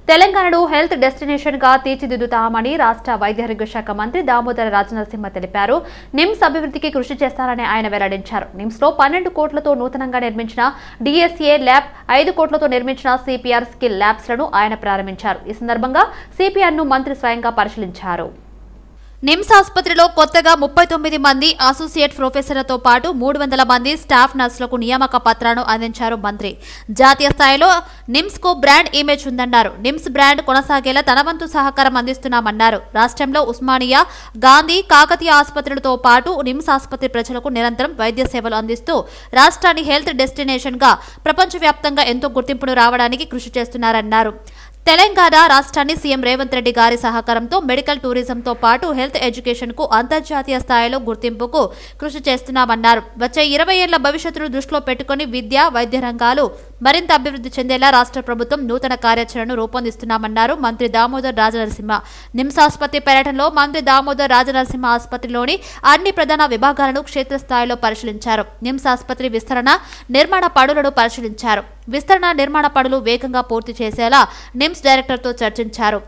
తెలంగాణను health destination గా తీర్చిదిద్దుతామని రాష్ట్ర వైద్యారోగ్య శాఖ మంత్రి దామోదర రాజనరసింహ తెలిపారు. నిమ్స్ అభివృద్ధికి కృషి చేస్తారని ఆయన వెల్లడించారు. నిమ్స్ లో 12 కోట్లతో నూతనంగా నిర్మించిన డిఎస్ఏ ల్యాబ్, 5 కోట్లతో నిర్మించిన సిపిఆర్ స్కిల్ ల్యాబ్స్ లను ఆయన ప్రారంభించారు. ఈ సందర్భంగా సిపిఆర్ ను మంత్రి స్వయంగా పరిశీలించారు. నిమ్స్ ఆసుపత్రిలో కొత్తగా 39 మంది అసోసియేట్ ప్రొఫెసర్లతో పాటు 300 మంది స్టాఫ్ నర్సులకు నియామక పత్రాలను అందించారు మంత్రి. జాతీయ స్థాయిలో నిమ్స్ కు బ్రాండ్ ఇమేజ్ ఉందన్నారు. నిమ్స్ బ్రాండ్ కొనసాగేలా తన వంతు సహకారం అందిస్తున్నామన్నారు. రాష్ట్రంలో ఉస్మానియా, గాంధీ, కాకతీయ ఆసుపత్రులతో పాటు నిమ్స్ ఆసుపత్రి ప్రజలకు నిరంతరం వైద్య సేవలు అందిస్తూ రాష్ట్రాన్ని హెల్త్ డెస్టినేషన్ గా ప్రపంచవ్యాప్తంగా ఎంతో గుర్తింపును రావడానికి కృషి చేస్తున్నారన్నారు. తెలంగాణ రాష్ట్రాన్ని సీఎం రేవంత్ రెడ్డి గారి సహకారంతో మెడికల్ టూరిజంతో పాటు హెల్త్ ఎడ్యుకేషన్ కు అంతర్జాతీయ స్థాయిలో గుర్తింపుకు కృషి చేస్తున్నామన్నారు. వచ్చే 20 ఏళ్ల భవిష్యత్తును దృష్టిలో పెట్టుకుని విద్య, వైద్య రంగాలు మరింత అభివృద్ధి చెందేలా రాష్ట్ర ప్రభుత్వం నూతన కార్యాచరణను రూపొందిస్తున్నామన్నారు మంత్రి దామోదర్ రాజనరసింహ. నిమ్స్ ఆసుపత్రి పర్యటనలో మంత్రి దామోదర్ రాజనరసింహ ఆసుపత్రిలోని అన్ని ప్రధాన విభాగాలను క్షేత్రస్థాయిలో పరిశీలించారు. నిమ్స్ ఆసుపత్రి విస్తరణ, నిర్మాణ పనులను పరిశీలించారు. విస్తరణ, నిర్మాణ పనులు వేగంగా పూర్తి చేసేలా నిమ్స్ డైరెక్టర్తో చర్చించారు.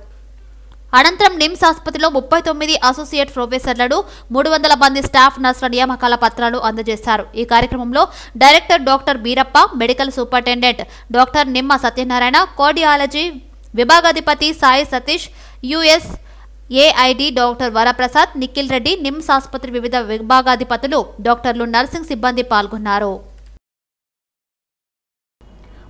అనంతరం నిమ్స్ ఆసుపత్రిలో 39 అసోసియేట్ ప్రొఫెసర్లను, 300 మంది స్టాఫ్ నర్సుల నియామకాల పత్రాలు అందజేశారు. ఈ కార్యక్రమంలో director doctor Beerappa, medical superintendent doctor Nimma Satyanarayana, cardiology విభాగాధిపతి Sai Satish, US AID doctor Varaprasad, Nikhil Reddy, NIMS ఆసుపత్రి వివిధ విభాగాధిపతులు, డాక్టర్లు, నర్సింగ్ సిబ్బంది పాల్గొన్నారు.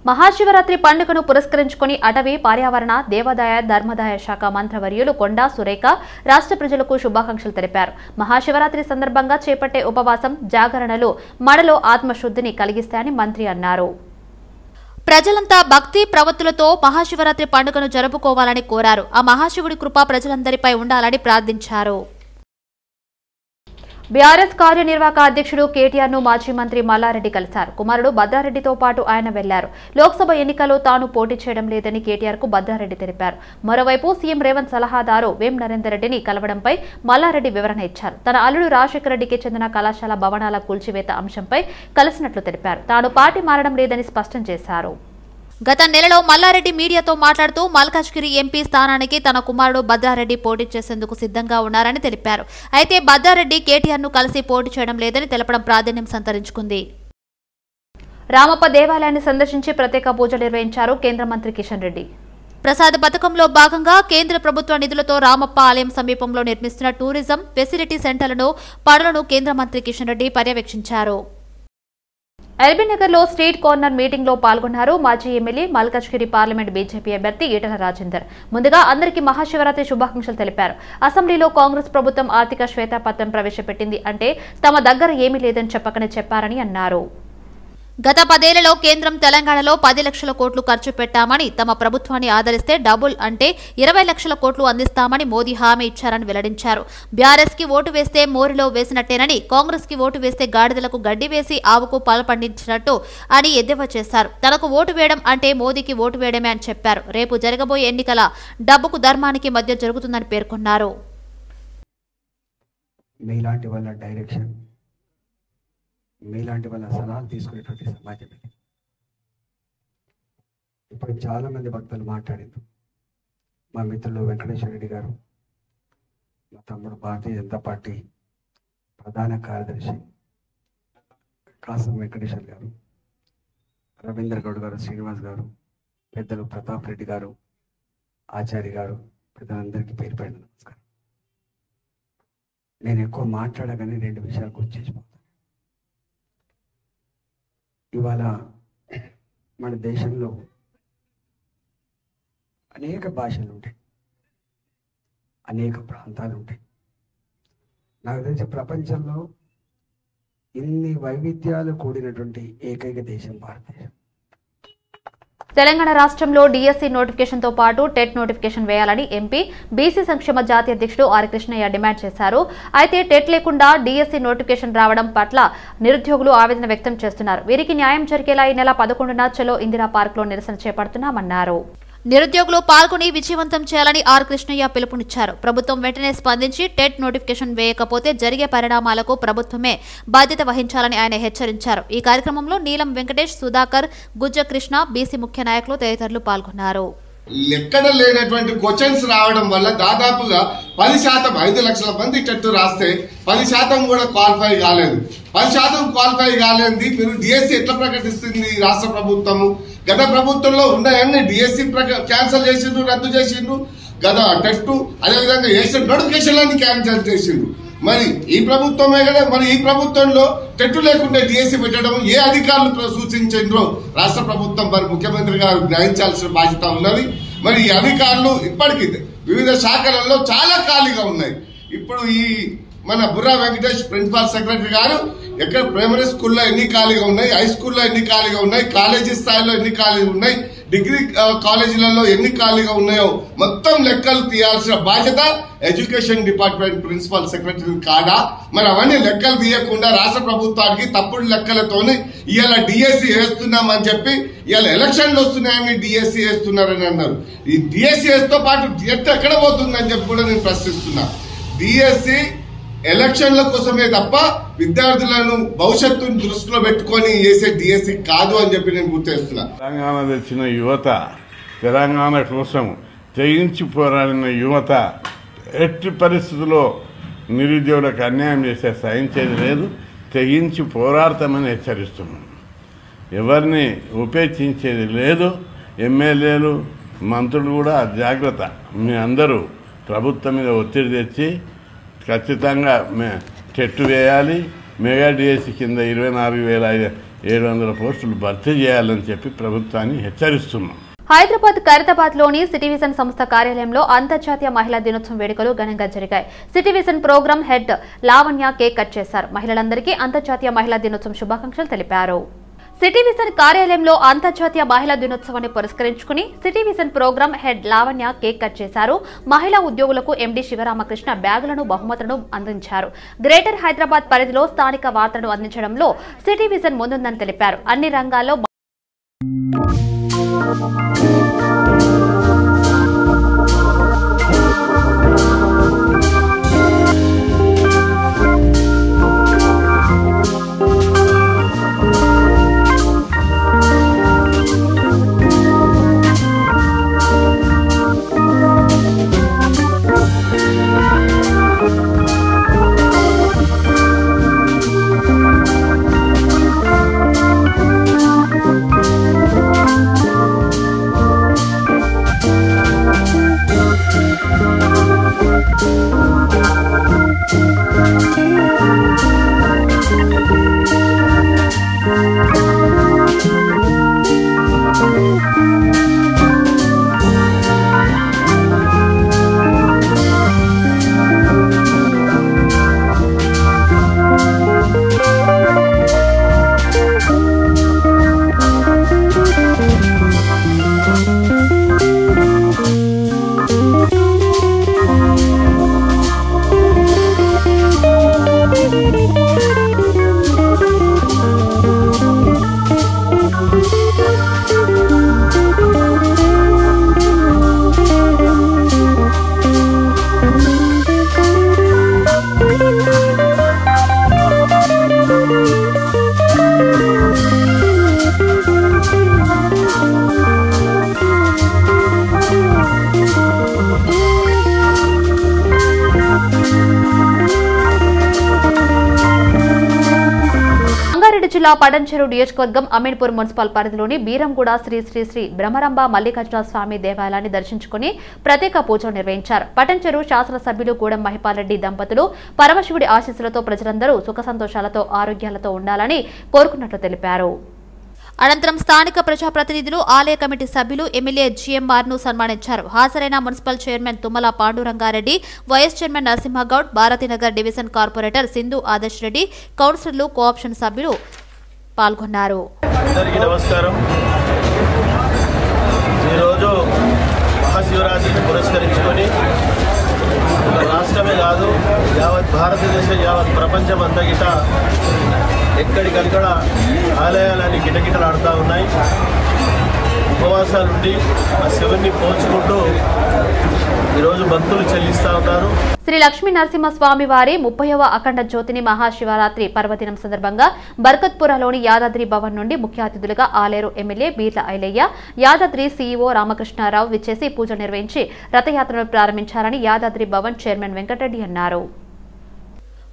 మహాశివరాత్రి పండుగను పురస్కరించుకుని అటవీ, పర్యావరణ, దేవాదాయ, ధర్మదాయ శాఖ మంత్రివర్యులు కొండా సురేఖ రాష్ట్ర ప్రజలకు శుభాకాంక్షలు తెలిపారు. మహాశివరాత్రి సందర్భంగా చేపట్టే ఉపవాసం, జాగరణలు మనలో ఆత్మశుద్ధిని కలిగిస్తాయని మంత్రి అన్నారు. ప్రజలంతా భక్తి ప్రవత్తులతో మహాశివరాత్రి పండుగను జరుపుకోవాలని కోరారు. ఆ మహాశివుడి కృప ప్రజలందరిపై ఉండాలని ప్రార్థించారు. బీఆర్ఎస్ కార్యనిర్వాహక అధ్యక్షుడు కేటీఆర్ ను మాజీ మంత్రి మల్లారెడ్డి కలిశారు. కుమారుడు భద్రారెడ్డితో పాటు ఆయన వెళ్లారు. లోక్సభ ఎన్నికల్లో తాను పోటీ చేయడం లేదని కేటీఆర్ కు భద్రారెడ్డి తెలిపారు. మరోవైపు సీఎం రేవంత్ సలహాదారు వేం నరేందర్ రెడ్డిని కలవడంపై మల్లారెడ్డి వివరణ ఇచ్చారు. తన అల్లుడు రాజశేఖర రెడ్డికి చెందిన కళాశాల భవనాల కూల్చివేత అంశంపై కలిసినట్లు తెలిపారు. తాను పార్టీ మారడం లేదని స్పష్టం చేశారు. గత నెలలో మల్లారెడ్డి మీడియాతో మాట్లాడుతూ మల్కాజ్గిరి ఎంపీ స్థానానికి తన కుమారుడు భద్రారెడ్డి పోటీ చేసేందుకు సిద్ధంగా ఉన్నారని తెలిపారు. అయితే భద్రారెడ్డి కేటీఆర్ ను కలిసి పోటీ చేయడం లేదని తెలపడం ప్రాధాన్యం సంతరించుకుంది. రామప్ప దేవాలయాన్ని సందర్శించి ప్రత్యేక పూజలు నిర్వహించారు కేంద్ర మంత్రి కిషన్ రెడ్డి. ప్రసాద పథకంలో భాగంగా కేంద్ర ప్రభుత్వ నిధులతో రామప్ప ఆలయం సమీపంలో నిర్మిస్తున్న టూరిజం ఫెసిలిటీ సెంటర్లను పనులను కేంద్ర మంత్రి కిషన్ రెడ్డి పర్యవేక్షించారు. ఎల్బీనగర్ లో స్ట్రీట్ కార్నర్ మీటింగ్ లో పాల్గొన్నారు మాజీ ఎమ్మెల్యే, మల్కాజ్గిరి పార్లమెంట్ బీజేపీ అభ్యర్థి ఈటల రాజేందర్. ముందుగా అందరికీ మహాశివరాత్రి శుభాకాంక్షలు తెలిపారు. అసెంబ్లీలో కాంగ్రెస్ ప్రభుత్వం ఆర్థిక శ్వేతపత్రం ప్రవేశపెట్టింది అంటే తమ దగ్గర ఏమీ లేదని చెప్పకనే చెప్పారని అన్నారు. గత 10 ఏళ్లలో కేంద్రం తెలంగాణలో 10 లక్షల కోట్లు ఖర్చు పెట్టామని, తమ ప్రభుత్వాన్ని ఆదరిస్తే డబుల్ అంటే 20 లక్షల కోట్లు అందిస్తామని మోదీ హామీ ఇచ్చారని వెల్లడించారు. బీఆర్ఎస్ కి ఓటు వేస్తే మోరిలో వేసినట్టేనని, కాంగ్రెస్ కి ఓటు వేస్తే గాడిదలకు గడ్డి వేసి ఆవుకు పాలు పండించినట్టు అని ఎద్దేవా చేశారు. తనకు ఓటు వేయడం అంటే మోదీకి ఓటు వేయడమే అని చెప్పారు. రేపు జరగబోయే ఎన్నికల డబ్బుకు ధర్మానికి మధ్య జరుగుతుందని పేర్కొన్నారు. మీలాంటి వాళ్ళ సలహాలు తీసుకునేటువంటి సమాజం ఇది. ఇప్పుడు చాలా మంది భక్తులు మాట్లాడారు. మా మిత్రులు వెంకటేశ్వర రెడ్డి గారు, మా తమ్ముడు భారతీయ జనతా పార్టీ ప్రధాన కార్యదర్శి కాసం వెంకటేశ్వర్ గారు, రవీందర్ గౌడ్ గారు, శ్రీనివాస్ గారు, పెద్దలు ప్రతాప్ రెడ్డి గారు, ఆచార్య గారు, పెద్దలందరికీ పేరు పైన నమస్కారం. నేను ఎక్కువ మాట్లాడగానే 2 విషయాలు గుర్తించిపోతాను. ఇవాళ మన దేశంలో అనేక భాషలు ఉంటాయి, అనేక ప్రాంతాలు ఉంటాయి. నాకు తెలిసి ప్రపంచంలో ఇన్ని వైవిధ్యాలు కూడినటువంటి ఏకైక దేశం భారతదేశం. తెలంగాణ రాష్ట్రంలో డిఎస్సి నోటిఫికేషన్ తో పాటు టెట్ నోటిఫికేషన్ వేయాలని ఎంపీ, బీసీ సంక్షేమ జాతీయ అధ్యక్షుడు ఆర్ కృష్ణయ్య డిమాండ్ చేశారు. అయితే టెట్ లేకుండా డిఎస్సి నోటిఫికేషన్ రావడం పట్ల నిరుద్యోగులు ఆవేదన వ్యక్తం చేస్తున్నారు. వీరికి న్యాయం జరిగేలా ఈ నెల 11న చలో ఇందిరా పార్క్ లో నిరసన చేపడుతున్నామన్నారు. నిరుద్యోగులు పాల్గొని విజయవంతం చేయాలని ఆర్ కృష్ణయ్య పిలుపునిచ్చారు. ప్రభుత్వం వెంటనే స్పందించి టెట్ నోటిఫికేషన్ వేయకపోతే జరిగే పరిణామాలకు ప్రభుత్వమే బాధ్యత వహించాలని ఆయన హెచ్చరించారు. ఈ కార్యక్రమంలో నీలం వెంకటేష్, సుధాకర్, గుజ్జ కృష్ణ, బీసీ ముఖ్య నాయకులు తదితరులు పాల్గొన్నారు. ఎక్కడ లేనటువంటి క్వశ్చన్స్ రావడం వల్ల దాదాపుగా 10% 5 లక్షల మంది టెట్ రాస్తే 10% కూడా క్వాలిఫై కాలేదు. 10% క్వాలిఫై కాలేంది మీరు డిఎస్సి ఎట్లా ప్రకటిస్తుంది రాష్ట్ర ప్రభుత్వము? గత ప్రభుత్వంలో ఉన్నాయన్ని డిఎస్సి క్యాన్సిల్ చేసిండ్రు, రద్దు చేసిండ్రు. గత టెట్ అదేవిధంగా వేసిన నోటిఫికేషన్లన్నీ క్యాన్సిల్ చేసిండ్రు. మరి ఈ ప్రభుత్వమే కదా, మరి ఈ ప్రభుత్వంలో టెట్ లేకుండా డిఎస్సి పెట్టడం ఏ అధికారులు సూచించిండ్రో రాష్ట్ర ప్రభుత్వం మరి ముఖ్యమంత్రి గారు గ్రహించాల్సిన బాధ్యత ఉన్నది. మరి ఈ అధికారులు ఇప్పటికీ వివిధ శాఖలలో చాలా ఖాళీగా ఉన్నాయి. ఇప్పుడు ఈ మన బుర్రా వెంకటేష్ ప్రిన్సిపల్ సెక్రటరీ గారు ఎక్కడ ప్రైమరీ స్కూల్లో ఎన్ని ఖాళీగా ఉన్నాయి, హై స్కూల్లో ఎన్ని ఖాళీగా ఉన్నాయి, కాలేజీ స్థాయిలో ఎన్ని ఖాళీగా ఉన్నాయి, డిగ్రీ కాలేజీలలో ఎన్ని ఖాళీగా ఉన్నాయో మొత్తం లెక్కలు తీయాల్సిన బాధ్యత ఎడ్యుకేషన్ డిపార్ట్మెంట్ ప్రిన్సిపల్ సెక్రటరీ కాదా? మరి అవన్నీ లెక్కలు తీయకుండా రాష్ట్ర ప్రభుత్వానికి తప్పుడు లెక్కలతోని ఇవాళ డిఎస్సి వేస్తున్నామని చెప్పి ఇవాళ ఎలక్షన్లు వస్తున్నాయని డిఎస్సి వేస్తున్నారని అన్నారు. ఈ డిఎస్సి తో పాటు ఎక్కడ పోతుందని చెప్పి కూడా నేను ప్రశ్నిస్తున్నా. డిఎస్సి ఎలక్షన్ల కోసమే తప్ప విద్యార్థులను భవిష్యత్తును దృష్టిలో పెట్టుకొని చేసే డిఎస్సి కాదు అని చెప్పి నేను గుర్తిస్తున్నా. తెలంగాణ తెచ్చిన యువత, తెలంగాణ కోసం తెగించి పోరాడిన యువత ఎట్టి పరిస్థితుల్లో నిరుద్యోగులకు అన్యాయం చేస్తే సహించేది లేదు. తెగించి పోరాడతామని హెచ్చరిస్తున్నాం. ఎవరిని ఉపేక్షించేది లేదు. ఎమ్మెల్యేలు, మంత్రులు కూడా జాగ్రత్త. మీ అందరూ ప్రభుత్వం మీద ఒత్తిడి తెచ్చి ఖచ్చితంగా టెట్ వేయాలి. మెగా డిఎస్సి కింద 24,700 పోస్టులు భర్తీ చేయాలని చెప్పి ప్రభుత్వాన్ని హెచ్చరిస్తున్నాం. హైదరాబాద్ ఖైరతాబాద్ లోని సిటీవిజన్ సంస్థ కార్యాలయంలో అంతర్జాతీయ మహిళా దినోత్సవం వేడుకలు ఘనంగా జరిగాయి. City vision programme head Lavanya cake cut చేశారు. మహిళలందరికీ అంతర్జాతీయ మహిళా దినోత్సవం శుభాకాంక్షలు తెలిపారు. సిటీవిజన్ కార్యాలయంలో అంతర్జాతీయ మహిళా దినోత్సవాన్ని పురస్కరించుకుని city vision programme head Lavanya cake cut చేశారు. మహిళా ఉద్యోగులకు ఎండీ శివరామకృష్ణ బ్యాగులను, బహుమతులను అందించారు. గ్రేటర్ హైదరాబాద్ పరిధిలో స్థానిక వార్తలను అందించడంలో సిటీవిజన్ ముందుందని తెలిపారు. అన్ని రంగాల్లో జిల్లా పటంచెరు నియోజకవర్గం అమీన్పూర్ మున్సిపల్ పరిధిలోని బీరంగూడ శ్రీ శ్రీ శ్రీ బ్రహ్మరంభ మల్లికార్జున స్వామి దేవాలయాన్ని దర్శించుకుని ప్రత్యేక పూజలు నిర్వహించారు. పటంచెరు శాసనసభ్యులు గూడెం మహిపాల్ రెడ్డి దంపతులు పరమశివుడి ఆశీస్సులతో ప్రజలందరూ సుఖ సంతోషాలతో ఆరోగ్యాలతో ఉండాలని కోరుకున్నట్లు తెలిపారు. అనంతరం స్థానిక ప్రజాప్రతినిధులు, ఆలయ కమిటీ సభ్యులు, ఎమ్మెల్యే జీఎంఆర్ ను సన్మానించారు. హాజరైన municipal chairman Tummala Pandurangareddy, vice chairman Narasimhagoud, Bharathinagar division corporator Sindhu Adarsh Reddy, కౌన్సిలర్లు, కోఆప్షన్ సభ్యులు పాల్గొన్నారు. నమస్కారం. ఈరోజు మహాశివరాత్రిని పురస్కరించుకొని రాష్ట్రమే కాదు యావత్ భారతదేశం, యావత్ ప్రపంచం అంతా గిట ఎక్కడికక్కడ ఆలయాలని గిటగిటలాడుతూ ఉన్నాయి. ఉపవాసాలుండి ఆ శివుని పోల్చుకుంటూ ఈరోజు భక్తులు చెల్లిస్తూ ఉన్నారు. శ్రీ లక్ష్మీ నరసింహస్వామి వారి 30వ అఖండ జ్యోతిని మహాశివరాత్రి పర్వదినం సందర్భంగా బర్కత్పురలోని యాదాద్రి భవన్ నుండి ముఖ్య అతిథులుగా ఆలేరు ఎమ్మెల్యే బీర్ల ఐలయ్య, యాదాద్రి సీఈఓ రామకృష్ణారావు విచ్చేసి పూజలు నిర్వహించి రథయాత్రను ప్రారంభించారని యాదాద్రి భవన్ చైర్మన్ వెంకటరెడ్డి అన్నారు.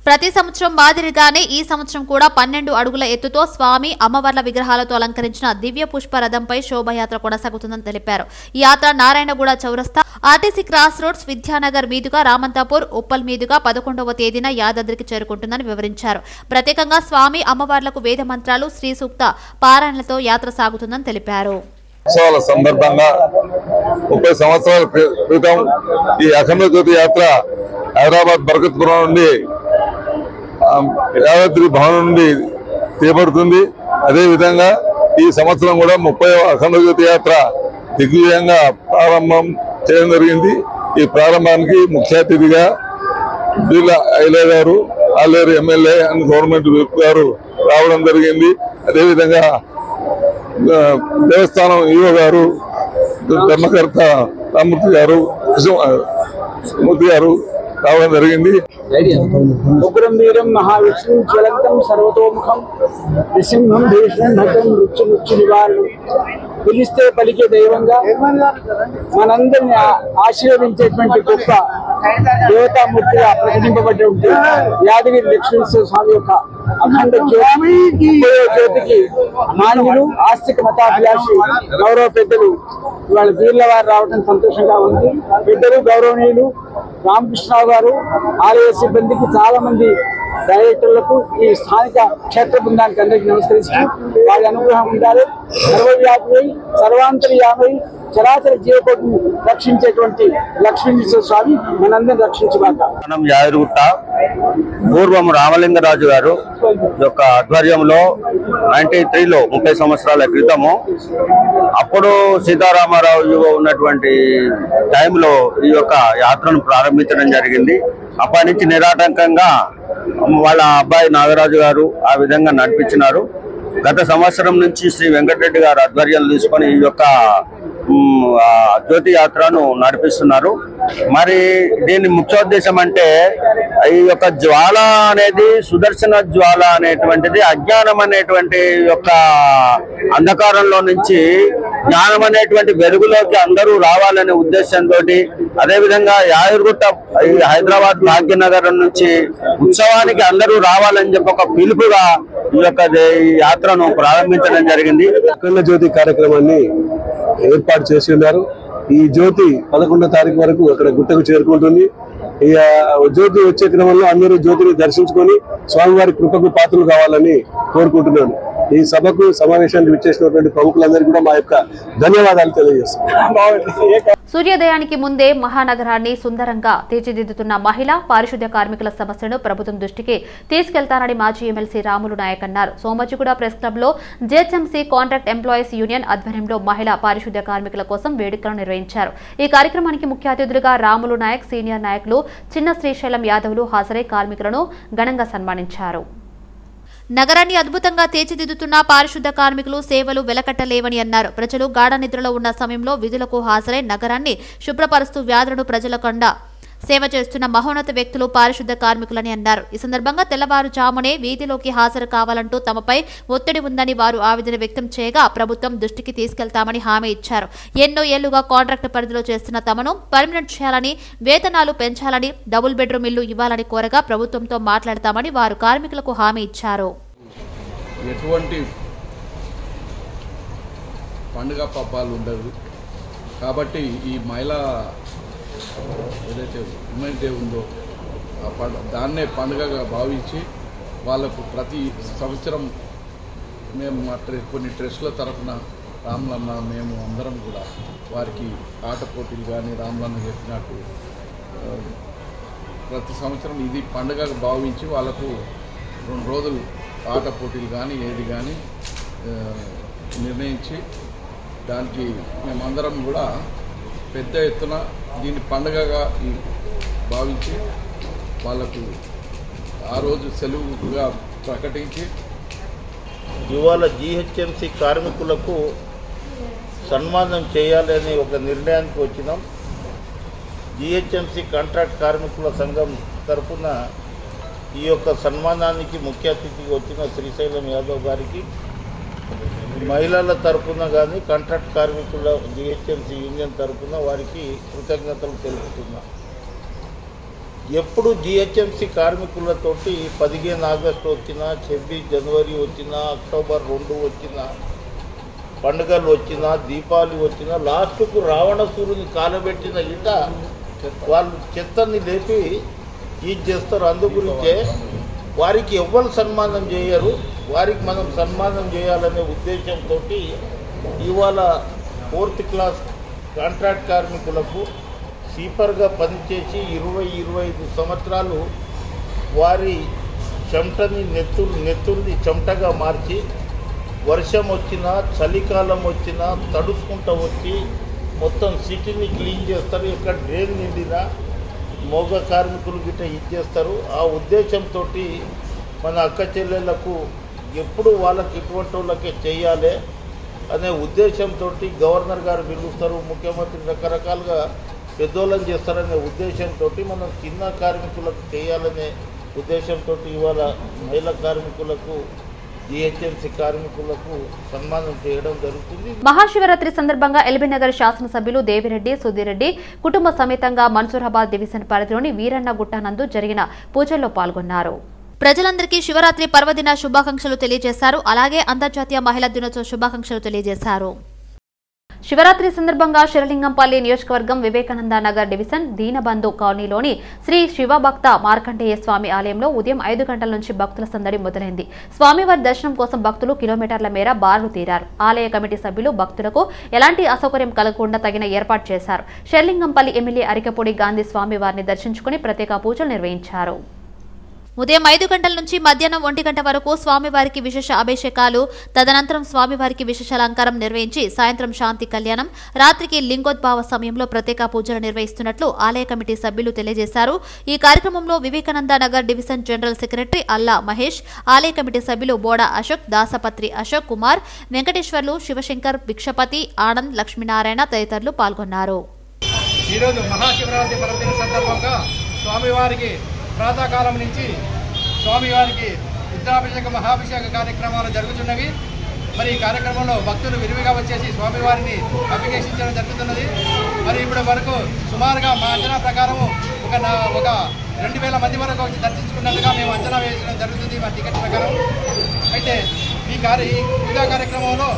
ప్రతి సంవత్సరం మాదిరిగానే ఈ సంవత్సరం కూడా 12 అడుగుల ఎత్తుతో స్వామి అమ్మవార్ల విగ్రహాలతో అలంకరించిన దివ్య పుష్ప రథంపై శోభయాత్ర కొనసాగుతుందని తెలిపారు. ఈ యాత్ర నారాయణగూడ చౌరస్తా, ఆర్టీసీ క్రాస్ రోడ్స్, విద్యానగర్ మీదుగా రామంతాపూర్, ఉప్పల్ మీదుగా 11వ తేదీన యాదాద్రికి చేరుకుంటుందని వివరించారు. ప్రత్యేకంగా స్వామి అమ్మవార్లకు వేద మంత్రాలు, శ్రీ సూక్త పారాయణలతో యాత్ర సాగుతుందని తెలిపారు. ఉత్సవాల సందర్భంగా 30 సంవత్సరాల క్రితం ఈ అఖండ జ్యోతి యాత్ర హైదరాబాద్ బర్కత్పురం నుండి యాదాద్రి భవన్ నుండి చేపడుతుంది. అదేవిధంగా ఈ సంవత్సరం కూడా 30వ అఖండ జ్యోతి యాత్ర దిగ్విజయంగా ప్రారంభం చేయడం జరిగింది. ఈ ప్రారంభానికి ముఖ్య అతిథిగా బీర్ల ఐలయ్య గారు, Aleru MLA and government whip గారు రావడం జరిగింది. అదేవిధంగా దేవస్థానం ఈవో గారు, ధర్మకర్త రామూర్తి గారు, మూర్తి గారు రావడం జరిగింది. ఉగ్రం వీరం మహావిష్ణు జ్వలంతం సర్వతోముఖం నృసింహం భీష్ణం భటం మృత్యు నివారణం పిలిస్తే పలికే దైవంగా మనందరిని ఆశీర్వదించేటువంటి గొప్ప దేవతామూర్తిగా ప్రకటింపబడి యాదగిరి లక్ష్మీనరసింహ స్వామి యొక్క అఖండ జ్యోతికి మాన్యులు, ఆస్తిక మతాభిలాషి గౌరవ పెద్దలు ఇవాళ బీర్ల వారు రావడం సంతోషంగా ఉంది. పెద్దలు గౌరవనీయులు రామకృష్ణరావు గారు, ఆలయ సిబ్బందికి, చాలా మంది డైరెక్టర్లకు, ఈ స్థానిక క్షేత్ర బృందానికి అందరికీ నమస్కరిస్తూ వారి అనుగ్రహం ఉండాలి. సర్వవ్యాపి సర్వాంతర్యామై చరాచర జీవకోటిని రక్షించేటువంటి లక్ష్మీనరసింహ స్వామి మనందరిని రక్షించుగాక. మనం యాదగిరిగుట్ట పూర్వం రామలింగరాజు గారు యొక్క ఆధ్వర్యంలో 93లో 30 సంవత్సరాల క్రితము అప్పుడు సీతారామారావు ఉన్నటువంటి టైంలో ఈ యొక్క యాత్రను ప్రారంభించడం జరిగింది. అప్పటి నుంచి నిరాటంకంగా వాళ్ళ అబ్బాయి నాగరాజు గారు ఆ విధంగా నడిపించినారు. గత సంవత్సరం నుంచి శ్రీ వెంకటరెడ్డి గారు ఆధ్వర్యం తీసుకొని ఈ యొక్క జ్యోతి యాత్రను నడిపిస్తున్నారు. మరి దీని ముఖ్యోద్దేశం అంటే ఈ యొక్క జ్వాల అనేది సుదర్శన జ్వాల అనేటువంటిది అజ్ఞానం అనేటువంటి యొక్క అంధకారంలో నుంచి జ్ఞానం అనేటువంటి వెలుగులోకి అందరూ రావాలనే ఉద్దేశంతో, అదేవిధంగా యాదగిరిగుట్ట హైదరాబాద్ భాగ్యనగరం నుంచి ఉత్సవానికి అందరూ రావాలని చెప్పి ఒక పిలుపుగా ఈ యొక్క యాత్రను ప్రారంభించడం జరిగింది. అఖండ జ్యోతి కార్యక్రమాన్ని ఏర్పాటు చేసి ఉన్నారు. ఈ జ్యోతి 11వ తారీఖు వరకు అక్కడ గుట్టకు చేరుకుంటుంది. ఈ జ్యోతి వచ్చే క్రమంలో అందరూ జ్యోతిని దర్శించుకొని స్వామివారి కృపకు పాత్రలు కావాలని కోరుకుంటున్నాను. ఈ సభకు సమావేశానికి విచ్చేసినటువంటి ప్రముఖులందరికీ కూడా మా యొక్క ధన్యవాదాలు తెలియజేస్తున్నాను. సూర్యోదయానికి ముందే మహానగరాన్ని సుందరంగా తీర్చిదిద్దుతున్న మహిళా పారిశుద్ధ్య కార్మికుల సమస్యను ప్రభుత్వం దృష్టికి తీసుకెళ్తానని మాజీ ఎమ్మెల్సీ రాములు నాయక్ అన్నారు. సోమజిగూడ ప్రెస్ క్లబ్ లో జేహెచ్ఎంసీ కాంట్రాక్ట్ ఎంప్లాయీస్ యూనియన్ ఆధ్వర్యంలో మహిళా పారిశుద్ధ్య కార్మికుల కోసం వేడుకలను నిర్వహించారు. ఈ కార్యక్రమానికి ముఖ్య అతిథులుగా రాములు నాయక్, సీనియర్ నాయకులు చిన్న శ్రీశైలం యాదవ్లు హాజరై కార్మికులను ఘనంగా సన్మానించారు. నగరాన్ని అద్భుతంగా తీర్చిదిద్దుతున్న పారిశుద్ధ్య కార్మికులు సేవలు వెలకట్టలేవని అన్నారు. ప్రజలు గాఢ నిద్రలో ఉన్న సమయంలో విధులకు హాజరై నగరాన్ని శుభ్రపరుస్తూ వ్యాధులను ప్రజలకుండా సేవ చేస్తున్న మహోన్నత వ్యక్తులు పారిశుద్ధ్య కార్మికులని అన్నారు. ఈ సందర్భంగా తెల్లవారుజామునే వీధిలోకి హాజరు కావాలంటూ తమపై ఒత్తిడి ఉందని వారు ఆవేదన వ్యక్తం చేయగా ప్రభుత్వం దృష్టికి తీసుకెళ్తామని హామీ ఇచ్చారు. ఎన్నో ఏళ్లుగా కాంట్రాక్ట్ పరిధిలో చేస్తున్న తమను పర్మనెంట్ చేయాలని, వేతనాలు పెంచాలని, డబుల్ బెడ్రూమ్ ఇల్లు ఇవ్వాలని కోరగా ప్రభుత్వంతో మాట్లాడతామని వారు కార్మికులకు హామీ ఇచ్చారు. ఎటువంటి పండుగ పబ్బాలు ఉండదు కాబట్టి ఈ మహిళా ఏదైతే ఉమెన్స్ డే ఉందో దాన్నే పండుగగా భావించి వాళ్ళకు ప్రతి సంవత్సరం మేము కొన్ని ట్రస్టుల తరఫున రామ్లన్న మేము అందరం కూడా వారికి ఆట పోటీలు కానీ రామ్లన్న చెప్పినట్టు ప్రతి సంవత్సరం ఇది పండుగగా భావించి వాళ్ళకు 2 రోజులు ఆట పోటీలు కానీ ఏది కానీ నిర్ణయించి దానికి మేమందరం కూడా పెద్ద ఎత్తున దీన్ని పండుగగా భావించి వాళ్ళకు ఆ రోజు సెలవుగా ప్రకటించి ఇవాళ జీహెచ్ఎంసీ కార్మికులకు సన్మానం చేయాలి అనే ఒక నిర్ణయానికి వచ్చినాం. జిహెచ్ఎంసీ కాంట్రాక్ట్ కార్మికుల సంఘం తరఫున ఈ యొక్క సన్మానానికి ముఖ్య అతిథిగా వచ్చిన శ్రీశైలం యాదవ్ గారికి మహిళల తరఫున కానీ కాంట్రాక్ట్ కార్మికుల జిహెచ్ఎంసీ యూనియన్ తరఫున వారికి కృతజ్ఞతలు తెలుపుతున్నా. ఎప్పుడు జిహెచ్ఎంసీ కార్మికులతోటి 15 ఆగస్టు వచ్చినా, 26 జనవరి వచ్చినా, అక్టోబర్ 2 వచ్చినా, పండుగలు వచ్చినా, దీపావళి వచ్చినా, లాస్ట్కు రావణసూరుని కాలబెట్టిన ఇట వాళ్ళు చెత్తని లేపి ఇది చేస్తారు. అందు గురించే వారికి ఎవ్వరు సన్మానం చేయరు, వారికి మనం సన్మానం చేయాలనే ఉద్దేశంతో ఇవాళ 4th క్లాస్ కాంట్రాక్ట్ కార్మికులకు సీపర్గా పనిచేసి 20-25 సంవత్సరాలు వారి చెమటని నెత్తుర్ని చెమటగా మార్చి వర్షం వచ్చినా, చలికాలం వచ్చినా తడుచుకుంటూ వచ్చి మొత్తం సిటీని క్లీన్ చేస్తారు. ఇక్కడ డ్రైన్ నిండినా మోగ కార్మికులు గిట్ట ఇచ్చేస్తారు. ఆ ఉద్దేశంతో మన అక్క చెల్లెళ్లకు ఎప్పుడు వాళ్ళకి ఇటువంటి వాళ్ళకే చేయాలి అనే ఉద్దేశంతో గవర్నర్ గారు పిలుస్తారు, ముఖ్యమంత్రి రకరకాలుగా పెద్దోళ్ళని చేస్తారనే ఉద్దేశంతో మనం చిన్న కార్మికులకు చేయాలనే ఉద్దేశంతో ఇవాళ మహిళా కార్మికులకు జిహెచ్ఎంసీ కార్మికులకు సన్మానం చేయడం జరుగుతుంది. మహాశివరాత్రి సందర్భంగా ఎల్బీనగర్ శాసనసభ్యులు దేవిరెడ్డి సుధీరెడ్డి కుటుంబ సమేతంగా మన్సూరాబాద్ డివిజన్ పరిధిలోని వీరన్న గుట్టనందు జరిగిన పూజల్లో పాల్గొన్నారు. ప్రజలందరికీ శివరాత్రి పర్వదిన శుభాకాంక్షలు తెలియజేశారు. అలాగే అంతర్జాతీయ మహిళా దినోత్సవ శుభాకాంక్షలు తెలియజేశారు. శివరాత్రి సందర్భంగా శిరలింగంపల్లి నియోజకవర్గం వివేకానంద నగర్ డివిజన్ దీనబంధు కాలనీలోని శ్రీ శివభక్త మార్కండేయ స్వామి ఆలయంలో ఉదయం 5 గంటల నుంచి భక్తుల సందడి మొదలైంది. స్వామివారి దర్శనం కోసం భక్తులు కిలోమీటర్ల మేర బారులు తీరారు. ఆలయ కమిటీ సభ్యులు భక్తులకు ఎలాంటి అసౌకర్యం కలగకుండా తగిన ఏర్పాటు చేశారు. శిరలింగంపల్లి ఎమ్మెల్యే అరికపూడి గాంధీ స్వామివారిని దర్శించుకుని ప్రత్యేక పూజలు నిర్వహించారు. ఉదయం 5 గంటల నుంచి మధ్యాహ్నం 1 గంట వరకు స్వామివారికి విశేష అభిషేకాలు, తదనంతరం స్వామివారికి విశేష అలంకారం నిర్వహించి సాయంత్రం శాంతి కళ్యాణం, రాత్రికి లింగోద్భావ సమయంలో ప్రత్యేక పూజలు నిర్వహిస్తున్నట్లు ఆలయ కమిటీ సభ్యులు తెలియజేశారు. ఈ కార్యక్రమంలో Vivekananda Nagar division general secretary Alla Mahesh, ఆలయ కమిటీ సభ్యులు బోడా అశోక్, దాసపత్రి అశోక్ కుమార్, వెంకటేశ్వర్లు, శివశంకర్, భిక్షపతి, ఆనంద్, లక్ష్మీనారాయణ తదితరులు పాల్గొన్నారు. ఈరోజు మహాశివరాత్రి పర్వదిన సందర్భంగా స్వామివారికి ప్రాతకాలం నుంచి స్వామివారికి రుద్రాభిషేక మహాభిషేక కార్యక్రమాలు జరుగుతున్నవి. మరి ఈ కార్యక్రమంలో భక్తులు విరివిగా వచ్చేసి స్వామివారిని అభిషేకించడం జరుగుతున్నది. మరి ఇప్పటి వరకు సుమారుగా మా అంచనా ప్రకారము ఒక 2000 మంది వరకు వచ్చి దర్శించుకున్నట్టుగా మేము అంచనా వేయడం జరుగుతుంది మా టికెట్ ప్రకారం. అయితే ఈ పూజా కార్యక్రమంలో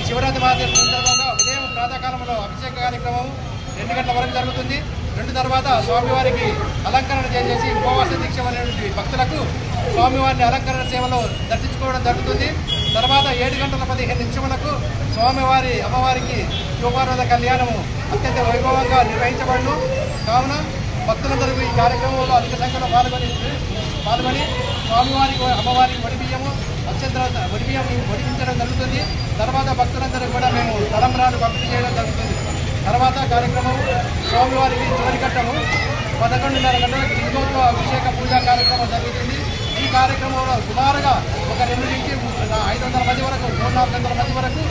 శివరాత్రి మహాదేవ సందర్భంగా ఉదయం ప్రాతకాలంలో అభిషేక కార్యక్రమం 2 గంటల వరకు జరుగుతుంది. 2 తర్వాత స్వామివారికి అలంకరణ చేసేసి ఉపవాస దీక్ష అనేటువంటి భక్తులకు స్వామివారిని అలంకరణ సేవలో దర్శించుకోవడం జరుగుతుంది. తర్వాత 7 గంటల 15 నిమిషములకు స్వామివారి అమ్మవారికి శివపార్వత కళ్యాణము అత్యంత వైభవంగా నిర్వహించబడును. కావున భక్తులందరూ ఈ కార్యక్రమంలో అధిక సంఖ్యలో పాల్గొని స్వామివారికి అమ్మవారికి వడిబియ్యము వడిపించడం జరుగుతుంది. తర్వాత భక్తులందరూ కూడా మేము తలంబ్రాలు పంపిణీ చేయడం జరుగుతుంది. తర్వాత కార్యక్రమం స్వామివారికి చివరి ఘట్టము 11:30 గంటలకు లింగోత్సవ అభిషేక పూజా కార్యక్రమం జరుగుతుంది. ఈ కార్యక్రమంలో సుమారుగా ఒక 2 నుంచి 500 మంది వరకు 400 మంది వరకు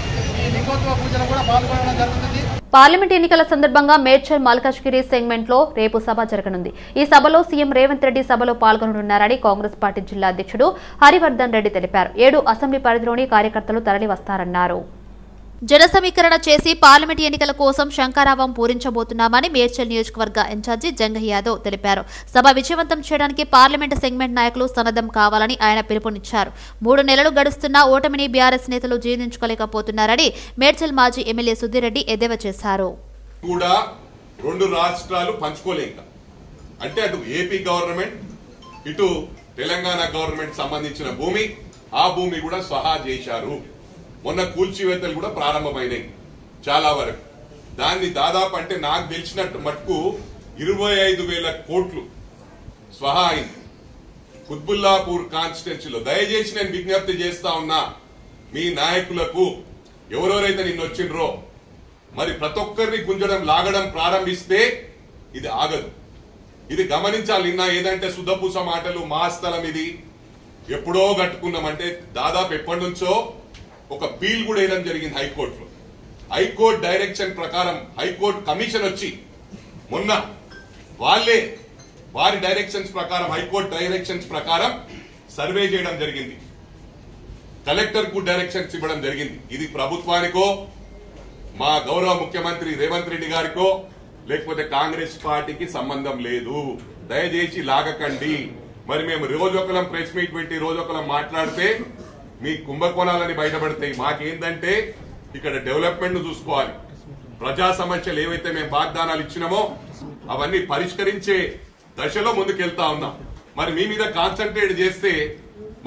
ఈ లింగోత్సవ పూజలు కూడా పాల్గొనడం జరుగుతుంది. పార్లమెంట్ ఎన్నికల సందర్భంగా మేడ్చల్ మల్కాజ్గిరి సెగ్మెంట్ లో రేపు సభ జరగనుంది. ఈ సభలో సీఎం రేవంత్ రెడ్డి సభలో పాల్గొననున్నారని కాంగ్రెస్ పార్టీ జిల్లా అధ్యక్షుడు హరివర్ధన్ రెడ్డి తెలిపారు. 7 అసెంబ్లీ పరిధిలోని కార్యకర్తలు తరలి వస్తారన్నారు. జన సమీకరణ చేసి పార్లమెంట్ ఎన్నికల కోసం శంఖారావం పూరించబోతున్నామని మేడ్చల్ నియోజకవర్గ ఇన్ఛార్జి జంగయ్య యాదవ్ తెలిపారు. సభ విజయవంతం చేయడానికి పార్లమెంట్ సెగ్మెంట్ నాయకులు సన్నద్ధం కావాలని ఆయన పిలుపునిచ్చారు. 3 నెలలు గడుస్తున్నా ఓటమిని బీఆర్ఎస్ నేతలు జీర్ణించుకోలేకపోతున్నారని మేడ్చల్ మాజీ ఎమ్మెల్యే సుధీరెడ్డి ఎద్దేవా చేశారు. కూడా 2 రాష్ట్రాలు పంచుకోలేక అంటే అటు ఏపీ గవర్నమెంట్ ఇటు తెలంగాణ గవర్నమెంట్ సంబంధించిన భూమి ఆ భూమి కూడా స్వహా చేశారు. మొన్న కూల్చివేతలు కూడా ప్రారంభమైనాయి చాలా వరకు. దాన్ని దాదాపు అంటే నాకు తెలిసినట్టు మటుకు 25,000 కోట్లు స్వహా అయింది కుత్బుల్లాపూర్ కాన్స్టిట్యున్సీలో. దయచేసి నేను విజ్ఞప్తి చేస్తా ఉన్నా మీ నాయకులకు, ఎవరెవరైతే నిన్న వచ్చిండ్రో మరి ప్రతి ఒక్కరిని గుంజడం లాగడం ప్రారంభిస్తే ఇది ఆగదు. ఇది గమనించాలి. నిన్న ఏదంటే సుధపూస మాటలు, మా స్థలం ఇది ఎప్పుడో కట్టుకున్నామంటే దాదాపు ఎప్పటి నుంచో ఒక పీల్ కూడా వేయడం జరిగింది హైకోర్టులో. హైకోర్టు డైరెక్షన్ ప్రకారం హైకోర్టు కమిషన్ వచ్చి మొన్న వాళ్ళే వారి డైరెక్షన్స్ ప్రకారం హైకోర్టు డైరెక్షన్స్ ప్రకారం సర్వే చేయడం జరిగింది. కలెక్టర్ కు డైరెక్షన్స్ ఇవ్వడం జరిగింది. ఇది ప్రభుత్వానికో మా గౌరవ ముఖ్యమంత్రి రేవంత్ రెడ్డి గారికో లేకపోతే కాంగ్రెస్ పార్టీకి సంబంధం లేదు. దయచేసి లాగకండి. మరి మేము రోజొకలం ప్రెస్ మీట్ పెట్టి రోజొకలం మాట్లాడితే మీ కుంభకోణాలని బయటపడతాయి. మాకేందంటే ఇక్కడ డెవలప్మెంట్ ను చూసుకోవాలి. ప్రజా సమస్యలు ఏవైతే మేము వాగ్దానాలు ఇచ్చినామో అవన్నీ పరిష్కరించే దశలో ముందుకెళ్తా ఉన్నాం. మరి మీ మీద కాన్సన్ట్రేట్ చేస్తే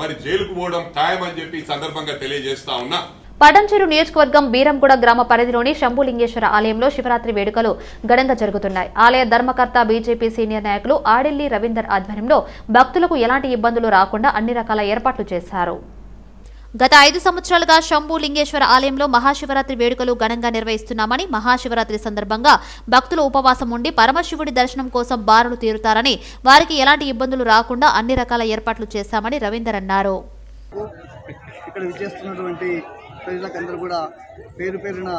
మరి జైలుకు పోవడం ఖాయమని చెప్పి ఈ సందర్భంగా తెలియజేస్తా ఉన్నా. పటంచెరు నియోజకవర్గం బీరంగూడ గ్రామ పరిధిలోని శంభులింగేశ్వర ఆలయంలో శివరాత్రి వేడుకలు ఘనంగా జరుగుతున్నాయి. ఆలయ ధర్మకర్త బీజేపీ సీనియర్ నాయకులు ఆడెల్లి రవీందర్ ఆధ్వర్యంలో భక్తులకు ఎలాంటి ఇబ్బందులు రాకుండా అన్ని రకాల ఏర్పాట్లు చేశారు. గత 5 సంవత్సరాలుగా శంభులింగేశ్వర ఆలయంలో మహాశివరాత్రి వేడుకలు ఘనంగా నిర్వహిస్తున్నామని, మహాశివరాత్రి సందర్భంగా భక్తులు ఉపవాసం ఉండి పరమశివుడి దర్శనం కోసం బారులు తీరుతారని, వారికి ఎలాంటి ఇబ్బందులు రాకుండా అన్ని రకాల ఏర్పాట్లు చేశామని రవీందర్ అన్నారు. ఇక్కడ విచ్చేస్తున్నటువంటి ప్రజలకందరూ కూడా పేరు పేరున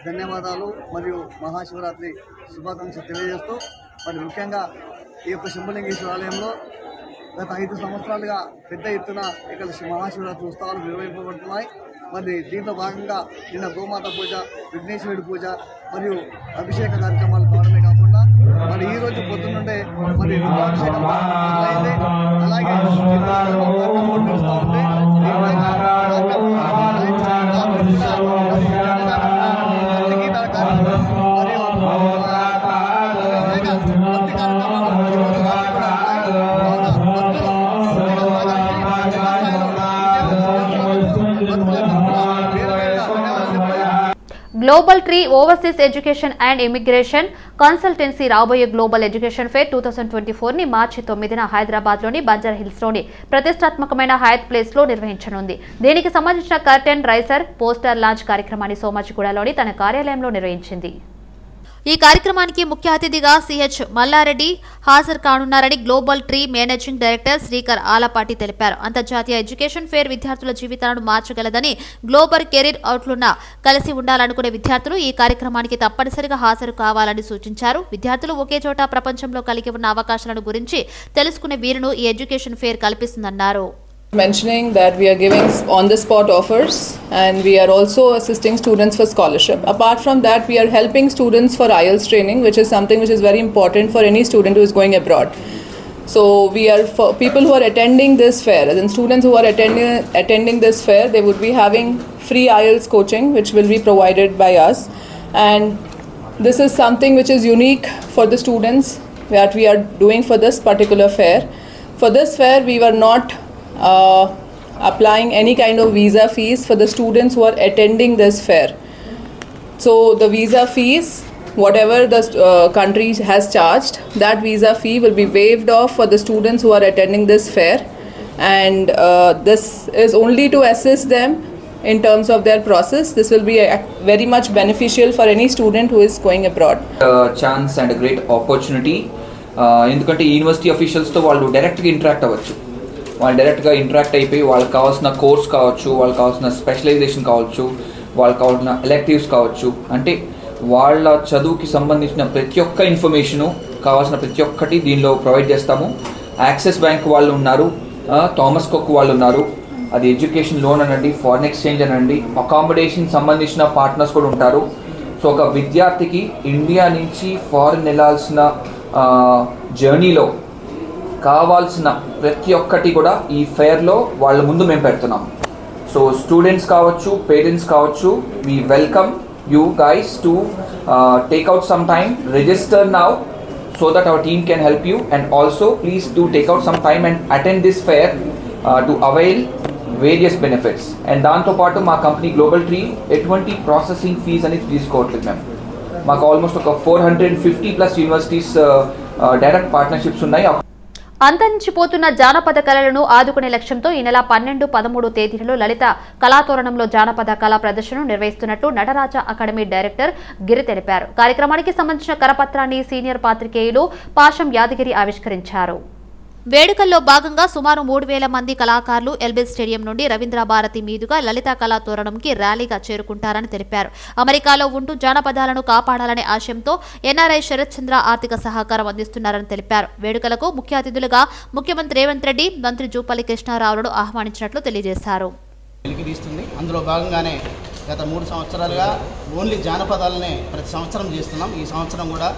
ధన్యవాదాలు మరియు మహాశివరాత్రి శుభాకాంక్షలు తెలియజేస్తూ, మరి ముఖ్యంగా ఈ యొక్క శంభులింగేశ్వర ఆలయంలో గత 5 సంవత్సరాలుగా పెద్ద ఎత్తున ఇక్కడ మహాశివరాత్రి ఉత్సవాలు నిర్వహింపబడుతున్నాయి. మరి దీంట్లో భాగంగా నిన్న గోమాత పూజ, విఘ్నేశ్వరుడి పూజ మరియు అభిషేక కార్యక్రమాలు కావడమే కాకుండా మరి ఈ రోజు పొద్దున్నుండే మరి రుద్రాభిషేకం అయింది. అలాగే global tree overseas education and immigration consultancy రాబోయే గ్లోబల్ ఎడ్యుకేషన్ ఫేర్ 2024 ని మార్చి 9న హైదరాబాద్ లోని బంజారా హిల్స్ లోని ప్రతిష్టాత్మకమైన హయత్ ప్లేస్ లో నిర్వహించనుంది. దీనికి సంబంధించిన కర్టెన్ రైజర్ పోస్టర్ లాంచ్ కార్యక్రమాన్ని సోమాజిగూడలోని తన కార్యాలయంలో నిర్వహించింది. ఈ కార్యక్రమానికి ముఖ్య అతిథిగా సిహెచ్ మల్లారెడ్డి హాజరు కానున్నారని global tree managing director Srikar Alapati తెలిపారు. అంతర్జాతీయ ఎడ్యుకేషన్ ఫేర్ విద్యార్థుల జీవితాలను మార్చగలదని, గ్లోబల్ కెరీర్ అవుట్లున్న కలిసి ఉండాలనుకునే విద్యార్థులు ఈ కార్యక్రమానికి తప్పనిసరిగా హాజరు కావాలని సూచించారు. విద్యార్థులు ఒకే చోట ప్రపంచంలో కలిగి ఉన్న అవకాశాలను గురించి తెలుసుకునే వీలును ఈ ఎడ్యుకేషన్ ఫేర్ కల్పిస్తుందన్నారు. Mentioning that we are giving on-the-spot offers and we are also assisting students for scholarship. Apart from that, we are helping students for IELTS training, which is something which is very important for any student who is going abroad. So we are for people who are attending this fair, as in students who are attending this fair, they would be having free IELTS coaching, which will be provided by us. And this is something which is unique for the students that we are doing for this particular fair. For this fair, we were not applying any kind of visa fees for the students who are attending this fair. So the visa fees, whatever the country has charged, that visa fee will be waived off for the students who are attending this fair, and this is only to assist them in terms of their process. This will be very much beneficial for any student who is going abroad. Chance and a great opportunity. ఎందుకంటే university అఫీషియల్స్తో వాళ్ళు డైరెక్ట్గా interact అవ్వచ్చు. వాళ్ళు డైరెక్ట్గా interact అయిపోయి వాళ్ళకి కావాల్సిన course కావచ్చు, వాళ్ళకి కావాల్సిన స్పెషలైజేషన్ కావచ్చు, వాళ్ళకి కావాల్సిన ఎలెక్టివ్స్ కావచ్చు, అంటే వాళ్ళ చదువుకి సంబంధించిన ప్రతి ఒక్క ఇన్ఫర్మేషను కావాల్సిన ప్రతి ఒక్కటి దీనిలో ప్రొవైడ్ చేస్తాము. యాక్సిస్ బ్యాంక్ వాళ్ళు ఉన్నారు, థామస్ కుక్ వాళ్ళు ఉన్నారు, అది ఎడ్యుకేషన్ లోన్ అనండి, ఫారిన్ ఎక్స్చేంజ్ అనండి, అకామిడేషన్ సంబంధించిన పార్ట్నర్స్ కూడా ఉంటారు. సో ఒక విద్యార్థికి ఇండియా నుంచి ఫారిన్ వెళ్ళాల్సిన జర్నీలో కావాల్సిన ప్రతి ఒక్కటి కూడా ఈ ఫేర్లో వాళ్ళ ముందు మేము పెడుతున్నాం. సో స్టూడెంట్స్ కావచ్చు, పేరెంట్స్ కావచ్చు, we welcome you guys to take out some time, register now so that our team can help you, and also please do take out some time and attend this fair to avail various benefits. And దాంతో పాటు మా company global tree ఎటువంటి processing fees అనేది తీసుకోవట్లేదు. మేము మాకు almost ఒక 450+ universities direct partnerships ఉన్నాయి. అంతరించిపోతున్న జానపద కళలను ఆదుకునే లక్ష్యంతో ఈ నెల 12, 13 తేదీలలో లలిత కళాతోరణంలో జానపద కళా ప్రదర్శనను నిర్వహిస్తున్నట్లు నటరాజ అకాడమీ డైరెక్టర్ గిరి తెలిపారు. కార్యక్రమానికి సంబంధించిన కరపత్రాన్ని సీనియర్ పాత్రికేయులు పాషం యాదగిరి ఆవిష్కరించారు. వేడుకల్లో భాగంగా సుమారు 3,000 మంది కళాకారులు ఎల్బీ స్టేడియం నుండి రవీంద్ర భారతి మీదుగా లలిత కళా తోరణంకి ర్యాలీగా చేరుకుంటారని తెలిపారు. అమెరికాలో ఉంటూ జానపదాలను కాపాడాలనే ఆశయంతో ఎన్ఆర్ఐ శరత్ చంద్ర ఆర్థిక సహకారం అందిస్తున్నారని తెలిపారు. వేడుకలకు ముఖ్య అతిథులుగా ముఖ్యమంత్రి రేవంత్ రెడ్డి, మంత్రి జూపల్లి కృష్ణారావులను ఆహ్వానించినట్లు తెలియజేశారు. అందులో భాగంగానే గత 3 సంవత్సరాలుగా ఓన్లీ జానపదాలనే ప్రతి సంవత్సరం చేస్తున్నాం. ఈ సంవత్సరం కూడా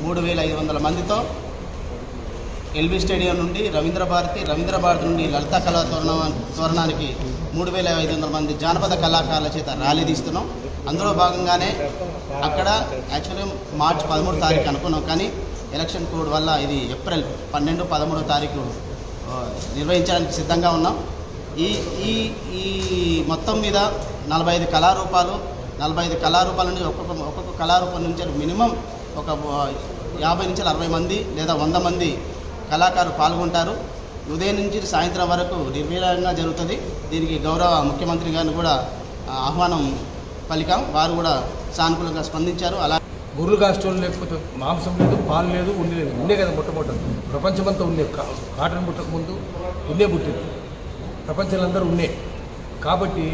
3,500 మందితో ఎల్బీ స్టేడియం నుండి రవీంద్ర భారతి నుండి లలిత కళా తోరణానికి 3,500 మంది జానపద కళాకారుల చేత ర్యాలీ తీస్తున్నాం. అందులో భాగంగానే అక్కడ యాక్చువల్గా మార్చి 13 తారీఖు అనుకున్నాం, కానీ ఎలక్షన్ కోడ్ వల్ల ఇది ఏప్రిల్ 12, 13 తారీఖు నిర్వహించడానికి సిద్ధంగా ఉన్నాం. ఈ మొత్తం మీద 45 కళారూపాలు నుంచి ఒక్కొక్క కళారూపం నుంచి మినిమం ఒక 50 నుంచి 60 మంది లేదా 100 మంది కళాకారులు పాల్గొంటారు. ఉదయం నుంచి సాయంత్రం వరకు నిర్విఘ్నంగా జరుగుతుంది. దీనికి గౌరవ ముఖ్యమంత్రి గారిని కూడా ఆహ్వానం పలికాం. వారు కూడా సానుకూలంగా స్పందించారు. అలా గొర్రెలు కాస్టోళ్ళు లేకపోతే మాంసం లేదు, పాలు లేదు, ఉండి లేదు. ఉండే కదా మొట్టమొదటి ప్రపంచమంతా ఉండే. కాటన్ పుట్టక ముందు ఉండే పుట్టింది, ప్రపంచంలో అందరూ ఉన్నాయి. కాబట్టి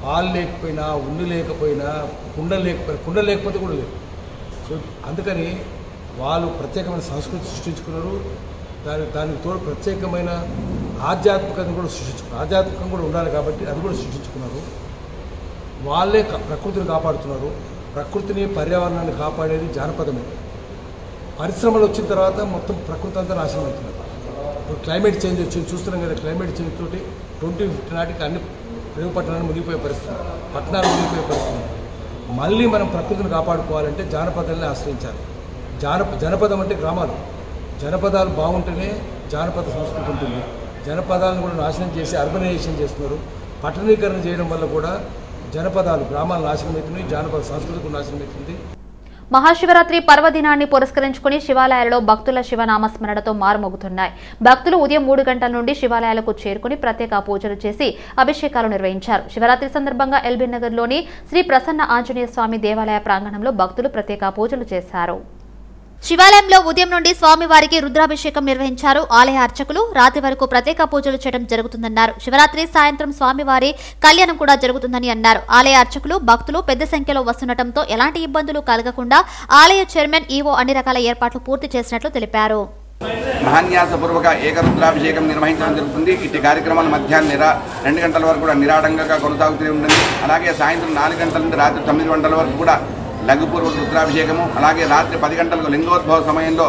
పాలు లేకపోయినా, ఉండి లేకపోయినా, కుండ లేకపోతే కూడా లేదు. సో అందుకని వాళ్ళు ప్రత్యేకమైన సంస్కృతి సృష్టించుకున్నారు. దానికి తోడు ప్రత్యేకమైన ఆధ్యాత్మికతను కూడా సృష్టించుకున్నారు. ఆధ్యాత్మికం కూడా ఉండాలి కాబట్టి అది కూడా సృష్టించుకున్నారు. వాళ్ళే ప్రకృతిని కాపాడుతున్నారు. ప్రకృతిని, పర్యావరణాన్ని కాపాడేది జానపదమే. పరిశ్రమలు వచ్చిన తర్వాత మొత్తం ప్రకృతి అంతా నాశనం అవుతున్నారు. ఇప్పుడు క్లైమేట్ చేంజ్ వచ్చింది, చూస్తున్నాం కదా. క్లైమేట్ చేంజ్ తోటి 2050 నాటికి అన్ని రేవు పట్టణాలు మునిగిపోయే పరిస్థితి, పట్టణాలు మునిగిపోయే పరిస్థితి. మళ్ళీ మనం ప్రకృతిని కాపాడుకోవాలంటే జానపదాలని ఆశ్రయించాలి. జనపదం అంటే గ్రామాలు. జనపదాలు బాగుంటేనే జానపద సంస్కృతి ఉంటుంది. జనపదాలను కూడా నాశనం చేసి అర్బనైజేషన్ చేస్తున్నారు. పట్టణీకరణ చేయడం వల్ల కూడా జనపదాలు, గ్రామాలు నాశనం అవుతున్నాయి, జానపద సంస్కృతి నాశనం అవుతుంది. మహాశివరాత్రి పర్వదినాన్ని పురస్కరించుకుని శివాలయాలలో భక్తుల శివనామస్మరణతో మారుమోగుతున్నాయి. భక్తులు ఉదయం 3 గంటల నుండి శివాలయాలకు చేరుకుని ప్రత్యేక పూజలు చేసి అభిషేకాలు నిర్వహించారు. శివరాత్రి సందర్భంగా ఎల్బీ నగర్లోని శ్రీ ప్రసన్న ఆంజనేయ స్వామి దేవాలయ ప్రాంగణంలో భక్తులు ప్రత్యేక పూజలు చేశారు. శివాలయంలో ఉదయం నుండి స్వామివారికి రుద్రాభిషేకం నిర్వహించారు. ఆలయ అర్చకులు రాత్రి వరకు ప్రత్యేక పూజలు చేయడం జరుగుతుందన్నారు. శివరాత్రి సాయంత్రం స్వామివారి కళ్యాణం కూడా జరుగుతుందని అన్నారు. ఆలయ అర్చకులు, భక్తులు పెద్ద సంఖ్యలో వస్తుండటంతో ఎలాంటి ఇబ్బందులు కలగకుండా ఆలయ చైర్మన్, ఈవో అన్ని రకాల ఏర్పాట్లు పూర్తి చేసినట్లు తెలిపారు. మహాన్యాసపూర్వక ఏకరుద్రాభిషేకం నిర్వహించడం జరుగుతుంది. ఇటు కార్యక్రమాలు మధ్యాహ్నం 2 గంటల వరకు కూడా నిరాడంగా కొనసాగుతూనే ఉంటుంది. అలాగే సాయంత్రం 4 గంటల నుండి రాత్రి 9 గంటల వరకు కూడా లఘుపూర్వక రుద్రాభిషేకము, అలాగే రాత్రి 10 గంటలకు లింగోద్భవ సమయంలో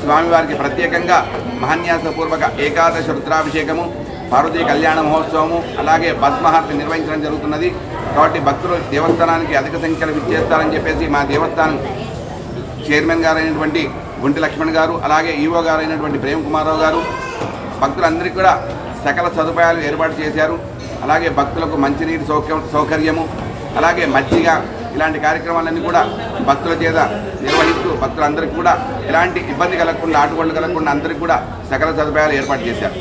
స్వామివారికి ప్రత్యేకంగా మహాన్యాసపూర్వక ఏకాదశ రుద్రాభిషేకము, పార్వతీ కళ్యాణ మహోత్సవము, అలాగే భస్మహారతి నిర్వహించడం జరుగుతున్నది. కాబట్టి భక్తులు దేవస్థానానికి అధిక సంఖ్యలో విచ్చేస్తారని చెప్పేసి మా దేవస్థానం చైర్మన్ గారైనటువంటి గుంటి లక్ష్మణ్ గారు, అలాగే ఈవో గారైనటువంటి ప్రేమ్ కుమారరావు గారు భక్తులందరికీ కూడా సకల సదుపాయాలు ఏర్పాటు చేశారు. అలాగే భక్తులకు మంచినీటి సౌకర్యము, అలాగే మజ్జిగ ఇలాంటి కార్యక్రమాలన్నీ కూడా భక్తుల చేత నిర్వహిస్తూ భక్తులందరికీ కూడా ఎలాంటి ఇబ్బంది కలగకుండా, ఆటుకోళ్ళు కలగకుండా అందరికీ కూడా సకల సదుపాయాలు ఏర్పాటు చేశారు.